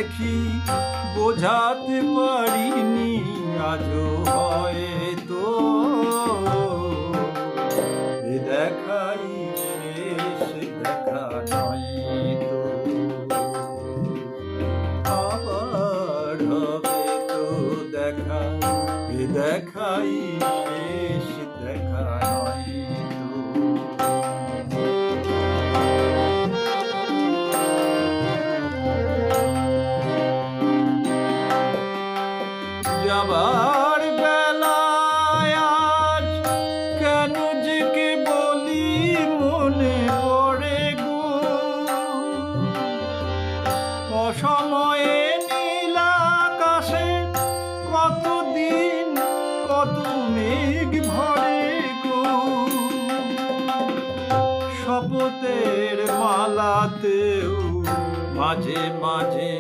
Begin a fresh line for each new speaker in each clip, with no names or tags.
দেখি বোঝাতে পারিনি আজও হয়তো এ দেখাই শেষ দেখা নয়তো আবার হবে তো দেখা এ দেখাই শেষ দেখা নয়তো যাবার বেলায় আজ কেন যে কে বলি মনে পড়ে গো অসময়ে নীল আকাশে কতদিন কত মেঘ ভরে গো শপথের মালাতেও মাঝে মাঝে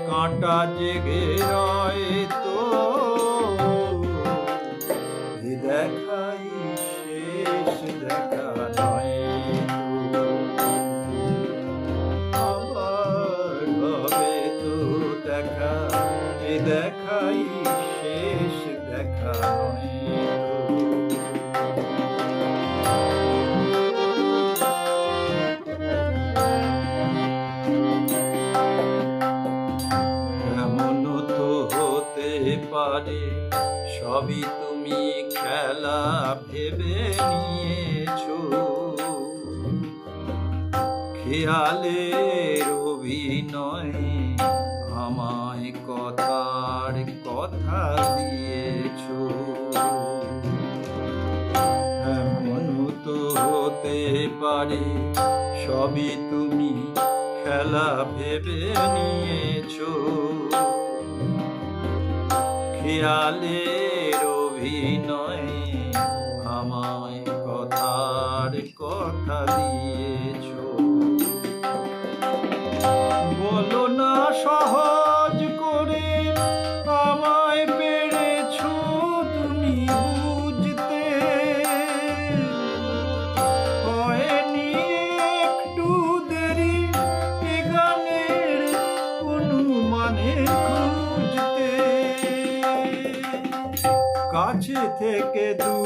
কাঁটা জেগে রয় তো এ দেখাই শেষ দেখা নয়তো আবার হবে তো দেখা এ দেখাই শেষ দেখা নয়তো পারে সবই তুমি খেলা ভেবে নিয়েছো খেয়ালের অভিনয় আমায় কথার কথা দিয়েছো এমন তো হতে পারে সবই তুমি খেলা ভেবে নিয়েছো খেয়ালের অভিনয় আমায় কথার কথা দিয়েছো বলো না সহজ করে আমায় পেরেছো তুমি বুঝতে হয়নি একটু দেরি এ গানের কোনো মানে খুঁজতে কাছে থেকে দূর